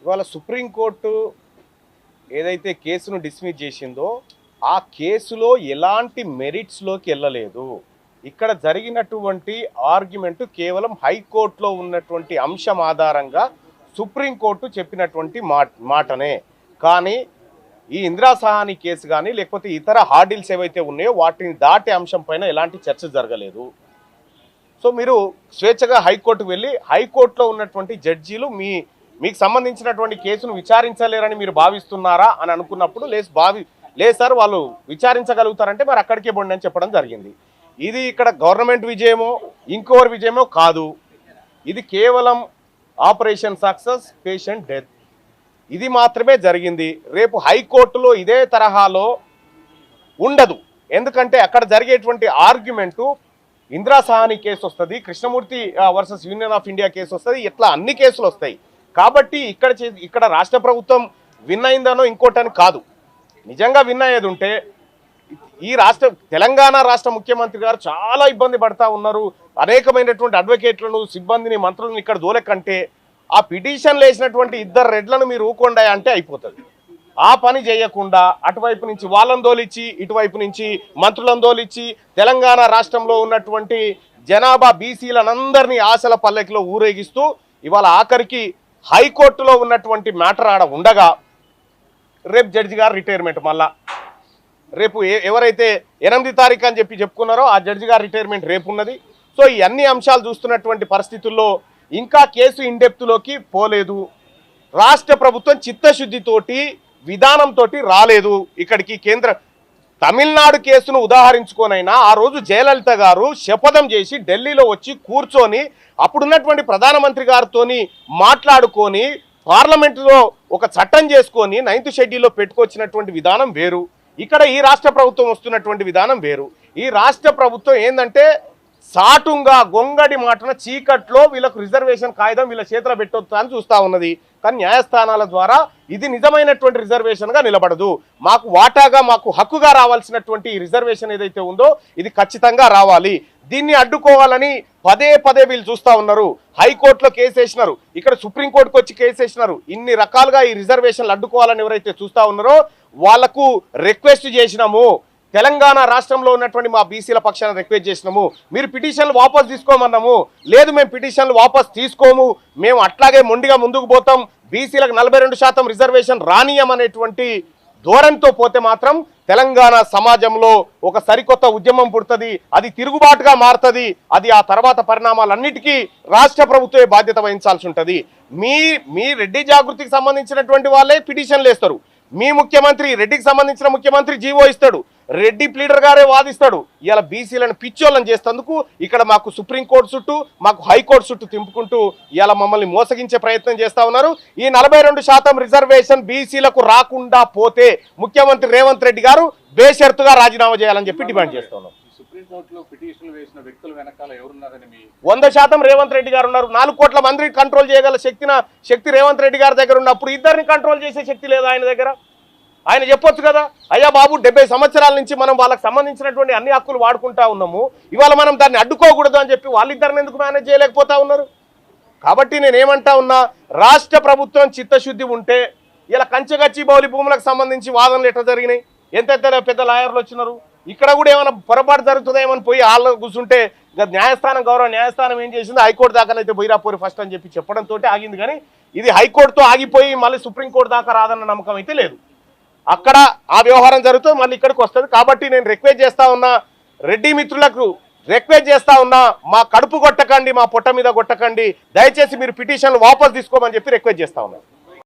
ఇవాళ సుప్రీంకోర్టు ఏదైతే కేసును డిస్మిస్ చేసిందో ఆ కేసులో ఎలాంటి మెరిట్స్లోకి వెళ్ళలేదు. ఇక్కడ జరిగినటువంటి ఆర్గ్యుమెంట్ కేవలం హైకోర్టులో ఉన్నటువంటి అంశం ఆధారంగా సుప్రీంకోర్టు చెప్పినటువంటి మాటనే. కానీ ఈ ఇందిరా సహాని కేసు కానీ లేకపోతే ఇతర హార్డిల్స్ ఏవైతే ఉన్నాయో వాటిని దాటే అంశం పైన ఎలాంటి చర్చ జరగలేదు. సో మీరు స్వేచ్ఛగా హైకోర్టుకు వెళ్ళి హైకోర్టులో ఉన్నటువంటి జడ్జీలు మీకు సంబంధించినటువంటి కేసును విచారించలేరని మీరు భావిస్తున్నారా అని అనుకున్నప్పుడు లేదు సార్ వాళ్ళు విచారించగలుగుతారంటే మరి అక్కడికే పోండి అని చెప్పడం జరిగింది. ఇది ఇక్కడ గవర్నమెంట్ విజయమో ఇంకోరి విజయమో కాదు, ఇది కేవలం ఆపరేషన్ సక్సెస్ పేషెంట్ డెత్ ఇది మాత్రమే జరిగింది. రేపు హైకోర్టులో ఇదే తరహాలో ఉండదు. ఎందుకంటే అక్కడ జరిగేటువంటి ఆర్గ్యుమెంటు ఇందిరా సహాని కేసు వస్తుంది, Krishnamurthy versus union of India case వస్తుంది, ఇట్లా అన్ని కేసులు వస్తాయి. కాబట్టి ఇక్కడ రాష్ట్ర ప్రభుత్వం విన్ అయిందనో ఇంకోటని కాదు. నిజంగా విన్ అయ్యేది ఉంటే ఈ తెలంగాణ రాష్ట్ర ముఖ్యమంత్రి గారు చాలా ఇబ్బంది పడతా ఉన్నారు. అనేకమైనటువంటి అడ్వకేట్లను సిబ్బందిని మంత్రులను ఇక్కడ దూలకంటే ఆ పిటిషన్లు వేసినటువంటి 2 రెడ్లను మీరు ఊకొండా అంటే అయిపోతుంది. ఆ పని చేయకుండా అటువైపు నుంచి వాళ్ళని దోలిచ్చి ఇటువైపు నుంచి మంత్రులను దోలిచ్చి తెలంగాణ రాష్ట్రంలో ఉన్నటువంటి జనాభా బీసీలనందరినీ ఆశల పల్లెకిలో ఊరేగిస్తూ ఇవాళ ఆఖరికి హైకోర్టులో ఉన్నటువంటి మ్యాటర్ ఆడ ఉండగా రేపు జడ్జి గారు రిటైర్మెంట్, మళ్ళా రేపు ఎవరైతే 8 తారీఖు అని చెప్పుకున్నారో ఆ జడ్జి గారు రిటైర్మెంట్ రేపు ఉన్నది. సో ఈ అన్ని అంశాలు చూస్తున్నటువంటి పరిస్థితుల్లో ఇంకా కేసు ఇండెప్త్లోకి పోలేదు. రాష్ట్ర ప్రభుత్వం చిత్తశుద్ధితోటి విధానంతో రాలేదు ఇక్కడికి. తమిళనాడు కేసును ఉదాహరించుకోనైనా ఆ రోజు జయలలిత గారు శపథం చేసి ఢిల్లీలో వచ్చి కూర్చొని అప్పుడున్నటువంటి ప్రధానమంత్రి గారితో మాట్లాడుకొని పార్లమెంటులో ఒక చట్టం చేసుకొని 9th షెడ్యూల్లో పెట్టుకొచ్చినటువంటి విధానం వేరు. ఇక్కడ ఈ రాష్ట్ర ప్రభుత్వం వస్తున్నటువంటి విధానం వేరు. ఈ రాష్ట్ర ప్రభుత్వం ఏంటంటే సాటుంగా గొంగడి మాటన చీకట్లో వీళ్ళకు రిజర్వేషన్ కాగితం వీళ్ళ చేతిలో పెట్టొచ్చు అని చూస్తూ ఉన్నది. కానీ న్యాయస్థానాల ద్వారా ఇది నిజమైనటువంటి రిజర్వేషన్గా నిలబడదు. మాకు వాటాగా మాకు హక్కుగా రావాల్సినటువంటి రిజర్వేషన్ ఏదైతే ఉందో ఇది ఖచ్చితంగా రావాలి. దీన్ని అడ్డుకోవాలని పదే వీళ్ళు చూస్తూ ఉన్నారు. హైకోర్టులో కేసు వేసినారు, ఇక్కడ సుప్రీంకోర్టుకు వచ్చి కేసు వేసినారు. ఇన్ని రకాలుగా ఈ రిజర్వేషన్లు అడ్డుకోవాలని ఎవరైతే చూస్తూ ఉన్నారో వాళ్లకు రిక్వెస్ట్ చేసినాము. తెలంగాణ రాష్ట్రంలో ఉన్నటువంటి మా బీసీల పక్షాన రిక్వెస్ట్ చేసినాము, మీరు పిటిషన్లు వాపసు తీసుకోమన్నాము. లేదు మేము పిటిషన్లు వాపసు తీసుకోము, మేము అట్లాగే మొండిగా ముందుకు పోతాం, బీసీలకు 42% రిజర్వేషన్ రానియమనేటువంటి ధోరణితో పోతే మాత్రం తెలంగాణ సమాజంలో ఒక సరికొత్త ఉద్యమం పుడుతుంది, అది తిరుగుబాటుగా మారుతుంది. అది ఆ తర్వాత పరిణామాలన్నిటికీ రాష్ట్ర ప్రభుత్వమే బాధ్యత వహించాల్సి ఉంటుంది. మీ రెడ్డి జాగృతికి సంబంధించినటువంటి వాళ్ళే పిటిషన్లు వేస్తారు. మీ ముఖ్యమంత్రి రెడ్డికి సంబంధించిన ముఖ్యమంత్రి జీవో ఇస్తాడు, రెడ్డి ప్లీడర్ గారే వాదిస్తాడు. ఇలా బీసీలను పిచ్చోళ్ళని చేస్తేందుకు ఇక్కడ మాకు సుప్రీంకోర్టు చుట్టూ మాకు హైకోర్టు చుట్టూ తింపుకుంటూ ఇలా మమ్మల్ని మోసగించే ప్రయత్నం చేస్తూ ఉన్నారు. ఈ 42% రిజర్వేషన్ బీసీలకు రాకుండా పోతే ముఖ్యమంత్రి రేవంత్ రెడ్డి గారు బేషరతుగా రాజీనామా చేయాలని చెప్పి డిమాండ్ చేస్తూ ఉన్నారు. 100% రేవంత్ రెడ్డి గారు ఉన్నారు. 4 కోట్ల మందిని కంట్రోల్ చేయగల శక్తి రేవంత్ రెడ్డి గారి దగ్గర ఉన్నప్పుడు ఇద్దరిని కంట్రోల్ చేసే శక్తి లేదా ఆయన దగ్గర? ఆయన చెప్పొచ్చు కదా, అయ్యా బాబు 70 సంవత్సరాల నుంచి మనం వాళ్ళకి సంబంధించినటువంటి అన్ని హక్కులు వాడుకుంటా ఉన్నాము, ఇవాళ మనం దాన్ని అడ్డుకోకూడదు అని చెప్పి వాళ్ళిద్దరిని ఎందుకు మేనేజ్ చేయలేకపోతా ఉన్నారు? కాబట్టి నేనేమంటా ఉన్నా, రాష్ట్ర ప్రభుత్వం చిత్తశుద్ధి ఉంటే ఇలా కంచెగచ్చి బౌలి భూములకు సంబంధించి వాదనలు ఎట్లా జరిగినాయి, ఎంత పెద్ద లాయర్లు వచ్చినారు, ఇక్కడ కూడా ఏమైనా పొరపాటు జరుగుతుందేమని పోయి వాళ్ళు కూర్చుంటే న్యాయస్థానం గౌరవ న్యాయస్థానం ఏం చేసింది, హైకోర్టు దాకానైతే పోయిరాపోరి ఫస్ట్ అని చెప్పడంతో ఆగింది. కానీ ఇది హైకోర్టుతో ఆగిపోయి మళ్ళీ సుప్రీంకోర్టు దాకా రాదన్న నమ్మకం అయితే లేదు. అక్కడ ఆ వ్యవహారం జరుగుతుంది, మళ్ళీ ఇక్కడికి వస్తుంది. కాబట్టి నేను రిక్వెస్ట్ చేస్తా ఉన్నా, రెడ్డి మిత్రులకు రిక్వెస్ట్ చేస్తా ఉన్నా, మా కడుపు కొట్టకండి, మా పొట్ట మీద కొట్టకండి, దయచేసి మీరు పిటిషన్లు వాపసు తీసుకోమని చెప్పి రిక్వెస్ట్ చేస్తా ఉన్నా.